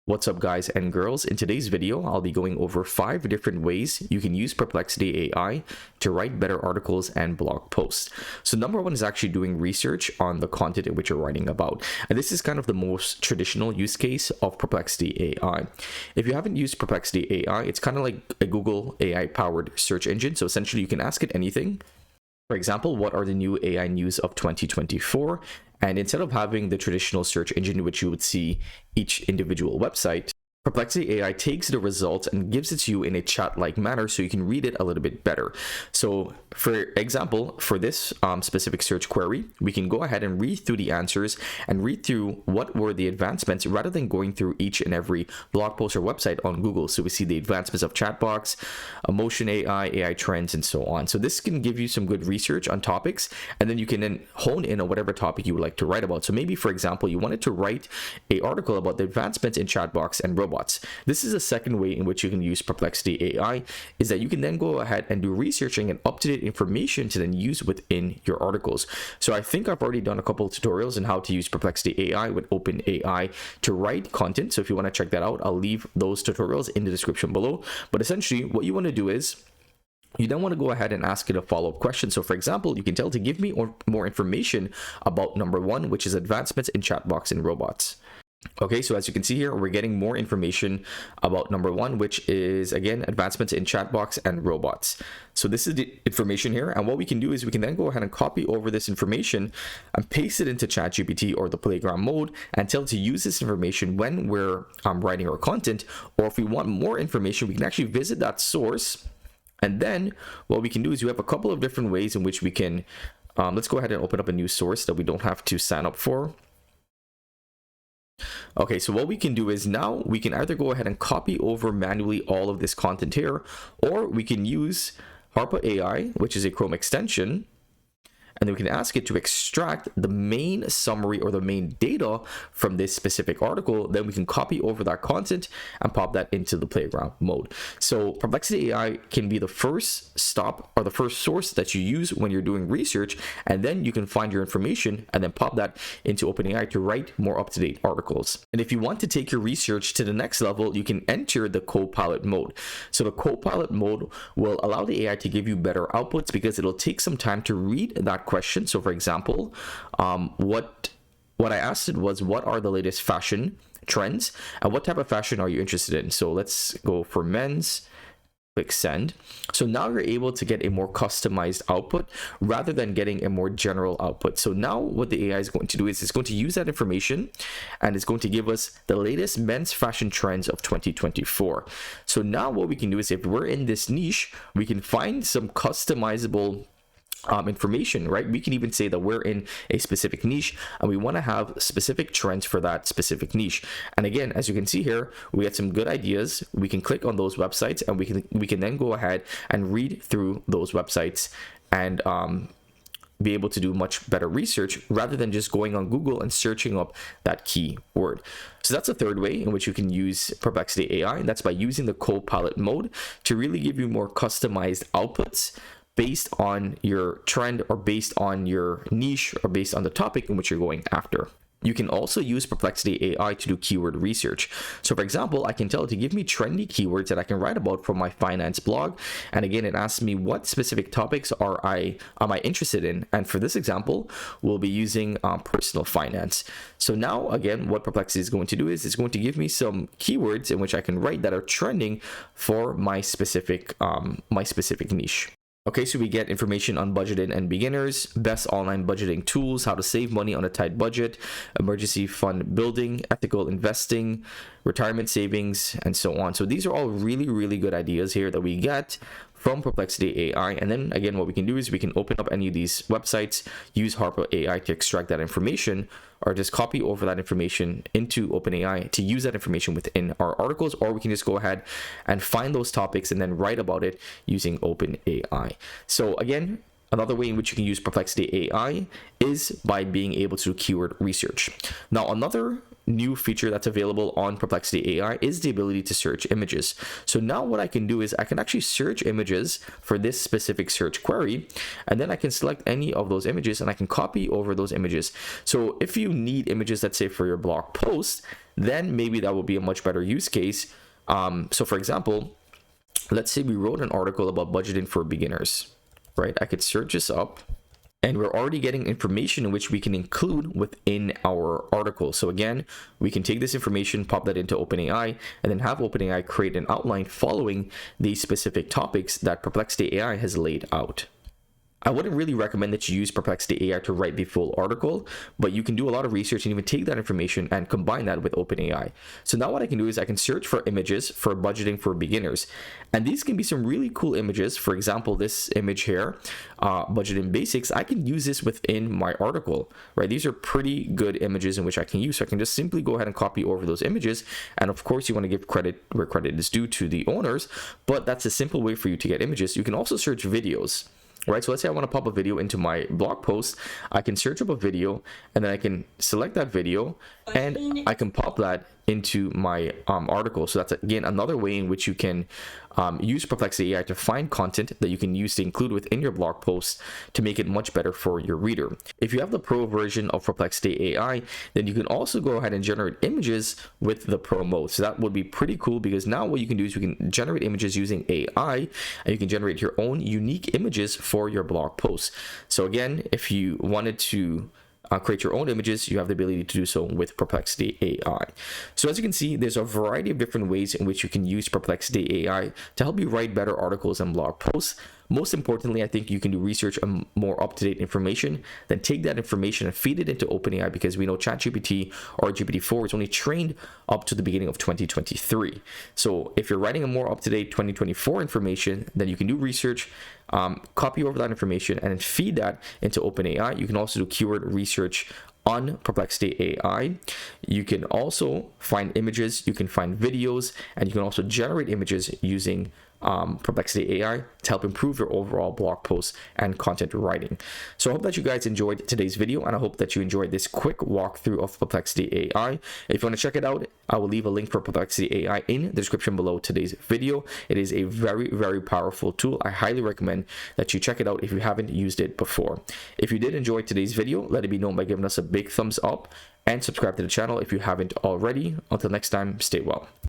What's up, guys and girls? In today's video, I'll be going over 5 different ways you can use Perplexity AI to write better articles and blog posts. So number 1 is actually doing research on the content in which you're writing about. And this is kind of the most traditional use case of Perplexity AI. If you haven't used Perplexity AI, it's kind of like a Google AI-powered search engine. So essentially, you can ask it anything. For example, what are the new AI news of 2024? And instead of having the traditional search engine in which you would see each individual website, Perplexity AI takes the results and gives it to you in a chat-like manner so you can read it a little bit better. So for example, for this specific search query, we can go ahead and read through the answers and read through what were the advancements rather than going through each and every blog post or website on Google. So we see the advancements of chatbots, emotion AI, AI trends, and so on. So this can give you some good research on topics, and then you can then hone in on whatever topic you would like to write about. So maybe, for example, you wanted to write an article about the advancements in chatbots and robots. This is a second way in which you can use Perplexity AI, is that you can then go ahead and do researching and up-to-date information to then use within your articles. So I think I've already done a couple of tutorials on how to use Perplexity AI with OpenAI to write content. So if you want to check that out, I'll leave those tutorials in the description below. But essentially, what you want to do is you then want to go ahead and ask it a follow-up question. So for example, you can tell to give me more information about number 1, which is advancements in chatbots and robots. Okay, so as you can see here, we're getting more information about number 1, which is, again, advancements in chatbots and robots. So this is the information here. And what we can do is we can then go ahead and copy over this information and paste it into ChatGPT or the playground mode and tell it to use this information when we're writing our content. Or if we want more information, we can actually visit that source. And then what we can do is we have a couple of different ways in which we can, let's go ahead and open up a new source that we don't have to sign up for. Okay, so what we can do is now we can either go ahead and copy over manually all of this content here, or we can use Harpa AI, which is a Chrome extension, and then we can ask it to extract the main summary or the main data from this specific article. Then we can copy over that content and pop that into the playground mode. So Perplexity AI can be the first stop or the first source that you use when you're doing research, and then you can find your information and then pop that into OpenAI to write more up-to-date articles. And if you want to take your research to the next level, you can enter the Copilot mode. So the Copilot mode will allow the AI to give you better outputs because it'll take some time to read that question. So for example, what I asked it was, what are the latest fashion trends and what type of fashion are you interested in? So let's go for men's. Click send. So now you're able to get a more customized output rather than getting a more general output. So now what the AI is going to do is it's going to use that information and it's going to give us the latest men's fashion trends of 2024. So now what we can do is, if we're in this niche, we can find some customizable information, right? We can even say that we're in a specific niche and we want to have specific trends for that specific niche. And again, as you can see here, we get some good ideas. We can click on those websites and we can then go ahead and read through those websites and be able to do much better research rather than just going on Google and searching up that keyword. So that's a third way in which you can use Perplexity AI, and that's by using the Copilot mode to really give you more customized outputs based on your trend or based on your niche or based on the topic in which you're going after. You can also use Perplexity AI to do keyword research. So for example, I can tell it to give me trendy keywords that I can write about for my finance blog. And again, it asks me what specific topics am I interested in. And for this example, we'll be using personal finance. So now again, what Perplexity is going to do is it's going to give me some keywords in which I can write that are trending for my specific niche. Okay, so we get information on budgeting and beginners, best online budgeting tools, how to save money on a tight budget, emergency fund building, ethical investing, retirement savings, and so on. So these are all really, really good ideas here that we get from Perplexity AI. And then again, what we can do is we can open up any of these websites, use Harpa AI to extract that information, or just copy over that information into OpenAI to use that information within our articles, or we can just go ahead and find those topics and then write about it using OpenAI. So again, another way in which you can use Perplexity AI is by being able to do keyword research. Now, another new feature that's available on Perplexity AI is the ability to search images. So now what I can do is I can actually search images for this specific search query, and then I can select any of those images and I can copy over those images. So if you need images, let's say for your blog post, then maybe that would be a much better use case. So for example, let's say we wrote an article about budgeting for beginners, right? I could search this up, and we're already getting information in which we can include within our article. So again, we can take this information, pop that into OpenAI, and then have OpenAI create an outline following these specific topics that Perplexity AI has laid out. I wouldn't really recommend that you use Perplexity AI to write the full article, but you can do a lot of research and even take that information and combine that with OpenAI. So now what I can do is I can search for images for budgeting for beginners. And these can be some really cool images. For example, this image here, budgeting basics, I can use this within my article, right? These are pretty good images in which I can use. So I can just simply go ahead and copy over those images. And of course, you want to give credit where credit is due to the owners, but that's a simple way for you to get images. You can also search videos. Right, so let's say I want to pop a video into my blog post. I can search up a video, and then I can select that video, and I can pop that into my article. So that's again another way in which you can use Perplexity AI to find content that you can use to include within your blog post to make it much better for your reader. If you have the pro version of Perplexity AI, then you can also go ahead and generate images with the pro mode. So that would be pretty cool, because now what you can do is you can generate images using AI, and you can generate your own unique images for your blog posts. So again, if you wanted to create your own images, you have the ability to do so with Perplexity AI. So as you can see, there's a variety of different ways in which you can use Perplexity AI to help you write better articles and blog posts. Most importantly, I think you can do research on more up-to-date information, then take that information and feed it into OpenAI, because we know ChatGPT or GPT-4 is only trained up to the beginning of 2023. So if you're writing a more up-to-date 2024 information, then you can do research, copy over that information, and then feed that into OpenAI. You can also do keyword research on Perplexity AI. You can also find images, you can find videos, and you can also generate images using Perplexity AI to help improve your overall blog posts and content writing. So I hope that you guys enjoyed today's video, and I hope that you enjoyed this quick walkthrough of Perplexity AI. If you want to check it out, I will leave a link for Perplexity AI in the description below today's video. It is a very, very powerful tool. I highly recommend that you check it out if you haven't used it before. If you did enjoy today's video, let it be known by giving us a big thumbs up and subscribe to the channel if you haven't already. Until next time, stay well.